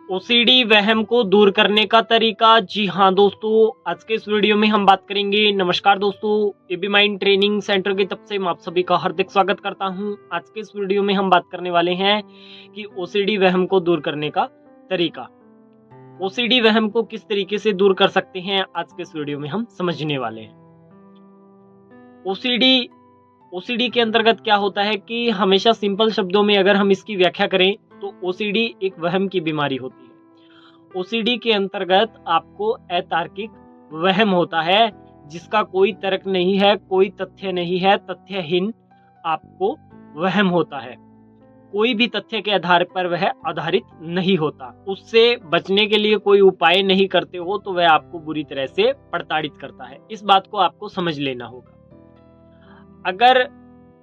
OCD वहम को दूर करने का तरीका। जी हाँ दोस्तों, आज के इस वीडियो में हम बात करेंगे। नमस्कार दोस्तों, एबी माइंड ट्रेनिंग सेंटर की तरफ से मैं आप सभी का हार्दिक स्वागत करता हूं। आज के इस वीडियो में हम बात करने वाले हैं कि ओसीडी वहम को दूर करने का तरीका। ओसीडी वहम को किस तरीके से दूर कर सकते हैं, आज के इस वीडियो में हम समझने वाले हैं। ओसीडी के अंतर्गत क्या होता है कि हमेशा सिंपल शब्दों में अगर हम इसकी व्याख्या करें तो ओसीडी एक वहम की बीमारी होती है। ओसीडी के अंतर्गत आपको अतार्किक वहम होता है जिसका कोई तर्क नहीं है, कोई तथ्य नहीं है, तथ्यहीन आपको वहम होता है। कोई भी तथ्य के आधार पर वह आधारित नहीं होता। उससे बचने के लिए कोई उपाय नहीं करते हो तो वह आपको बुरी तरह से प्रताड़ित करता है। इस बात को आपको समझ लेना होगा। अगर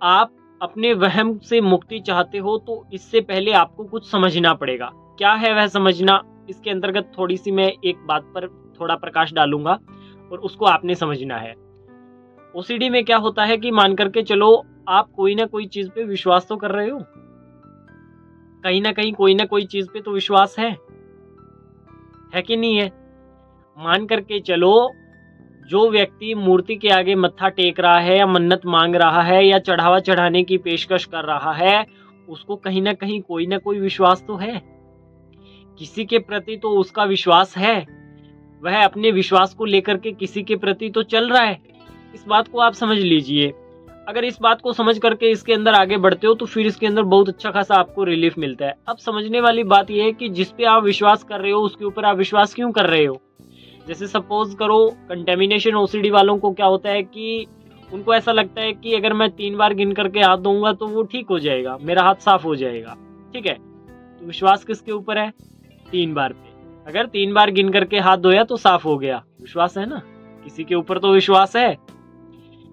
आप अपने वहम से मुक्ति चाहते हो तो इससे पहले आपको कुछ समझना पड़ेगा। क्या है वह समझना, इसके अंतर्गत थोड़ी सी मैं एक बात पर थोड़ा प्रकाश डालूंगा और उसको आपने समझना है। ओसीडी में क्या होता है कि मान करके चलो आप कोई ना कोई चीज पे विश्वास तो कर रहे हो, कहीं ना कोई चीज पे तो विश्वास है कि नहीं है। मान करके चलो जो व्यक्ति मूर्ति के आगे मत्था टेक रहा है या मन्नत मांग रहा है या चढ़ावा चढ़ाने की पेशकश कर रहा है, उसको कहीं ना कोई विश्वास तो है। किसी के प्रति तो उसका विश्वास है, वह अपने विश्वास को लेकर के किसी के प्रति तो चल रहा है। इस बात को आप समझ लीजिए। अगर इस बात को समझ करके इसके अंदर आगे बढ़ते हो तो फिर इसके अंदर बहुत अच्छा खासा आपको रिलीफ मिलता है। अब समझने वाली बात यह है कि जिस पे आप विश्वास कर रहे हो उसके ऊपर आप विश्वास क्यों कर रहे हो। जैसे सपोज करो कंटेमिनेशन ओसीडी वालों को क्या होता है कि उनको ऐसा लगता है कि अगर मैं 3 बार गिन करके हाथ दूंगा तो वो ठीक हो जाएगा, मेरा हाथ साफ हो जाएगा। ठीक है, तो विश्वास किसके ऊपर है? 3 बार पे। अगर 3 बार गिन करके हाथ धोया तो साफ हो गया, विश्वास है ना, किसी के ऊपर तो विश्वास है।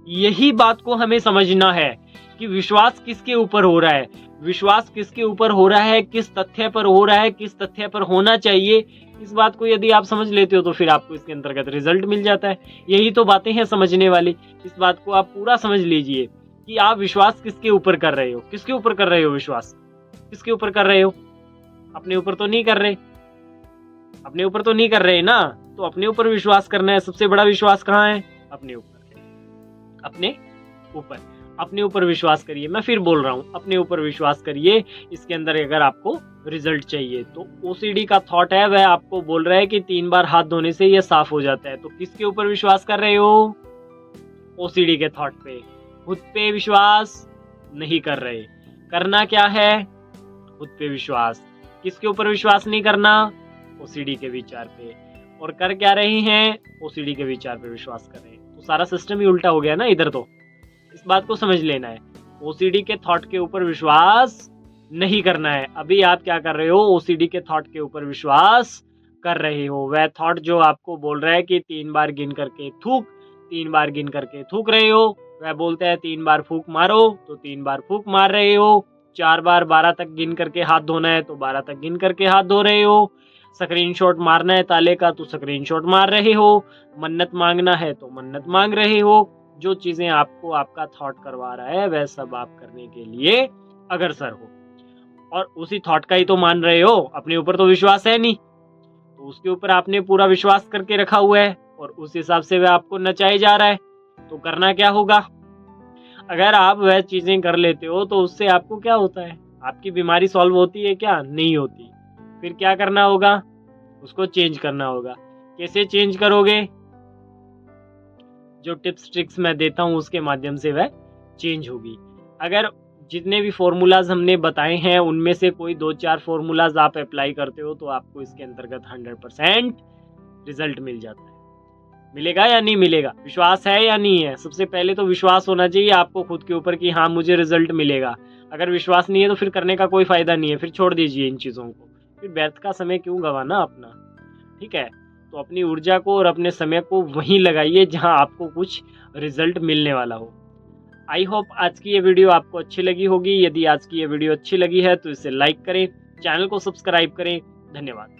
यही बात को हमें समझना है कि विश्वास किसके ऊपर हो रहा है, विश्वास किसके ऊपर हो रहा है, किस तथ्य पर हो रहा है, किस तथ्य पर होना चाहिए। इस बात को यदि आप समझ लेते हो तो फिर आपको इसके अंतर्गत रिजल्ट मिल जाता है। यही तो बातें हैं समझने वाली। इस बात को आप पूरा समझ लीजिए कि आप विश्वास किसके ऊपर कर रहे हो। किसके ऊपर कर रहे हो विश्वास? किसके ऊपर कर रहे हो? अपने ऊपर तो नहीं कर रहे, अपने ऊपर तो नहीं कर रहे ना। तो अपने ऊपर विश्वास करना है। सबसे बड़ा विश्वास कहाँ है? अपने ऊपर। अपने ऊपर विश्वास करिए। मैं फिर बोल रहा हूँ, अपने ऊपर विश्वास करिए। इसके अंदर अगर आपको रिजल्ट चाहिए तो ओसीडी का थॉट है, वह आपको बोल रहा है कि 3 बार हाथ धोने से यह साफ हो जाता है। तो किसके ऊपर विश्वास कर रहे हो? ओसीडी के थॉट पे। खुद पे विश्वास नहीं कर रहे। करना क्या है? खुद पे विश्वास। किसके ऊपर विश्वास नहीं करना? ओसीडी के विचार पे। और कर क्या रहे हैं? ओसीडी के विचार पे विश्वास कर रहे हैं। तो सारा सिस्टम ही उल्टा हो गया ना इधर। तो इस बात को समझ लेना है, ओसीडी के थॉट के ऊपर विश्वास नहीं करना है। अभी आप क्या कर रहे हो? ओसीडी के थॉट के ऊपर विश्वास कर रहे हो। वह थॉट जो आपको बोल रहा है कि 3 बार गिन करके थूक, 3 बार गिन करके थूक रहे हो। वह बोलता है 3 बार फूक मारो तो 3 बार फूक मार रहे हो। 4 बार 12 तक गिन करके हाथ धोना है तो 12 तक गिन करके हाथ धो रहे हो। स्क्रीनशॉट मारना है ताले का तो स्क्रीनशॉट मार रहे हो। मन्नत मांगना है तो मन्नत मांग रहे हो। जो चीजें आपको आपका थॉट करवा रहा है वह सब आप करने के लिए अग्रसर हो और उसी थॉट का ही तो मान रहे हो। अपने ऊपर तो विश्वास है नहीं, तो उसके ऊपर आपने पूरा विश्वास करके रखा हुआ है और उस हिसाब से वह आपको नचाए जा रहा है। तो करना क्या होगा? अगर आप वह चीजें कर लेते हो तो उससे आपको क्या होता है? आपकी बीमारी सॉल्व होती है क्या? नहीं होती। फिर क्या करना होगा? उसको चेंज करना होगा। कैसे चेंज करोगे? जो टिप्स ट्रिक्स मैं देता हूं उसके माध्यम से वह चेंज होगी। अगर जितने भी फॉर्मूलाज हमने बताए हैं उनमें से कोई 2-4 फॉर्मूलाज आप अप्लाई करते हो तो आपको इसके अंतर्गत 100% रिजल्ट मिल जाता है। मिलेगा या नहीं मिलेगा? विश्वास है या नहीं है? सबसे पहले तो विश्वास होना चाहिए आपको खुद के ऊपर कि हाँ मुझे रिजल्ट मिलेगा। अगर विश्वास नहीं है तो फिर करने का कोई फायदा नहीं है, फिर छोड़ दीजिए इन चीजों को। फिर व्यर्थ का समय क्यों गवाना अपना। ठीक है, तो अपनी ऊर्जा को और अपने समय को वहीं लगाइए जहां आपको कुछ रिजल्ट मिलने वाला हो। आई होप आज की ये वीडियो आपको अच्छी लगी होगी। यदि आज की ये वीडियो अच्छी लगी है तो इसे लाइक करें, चैनल को सब्सक्राइब करें। धन्यवाद।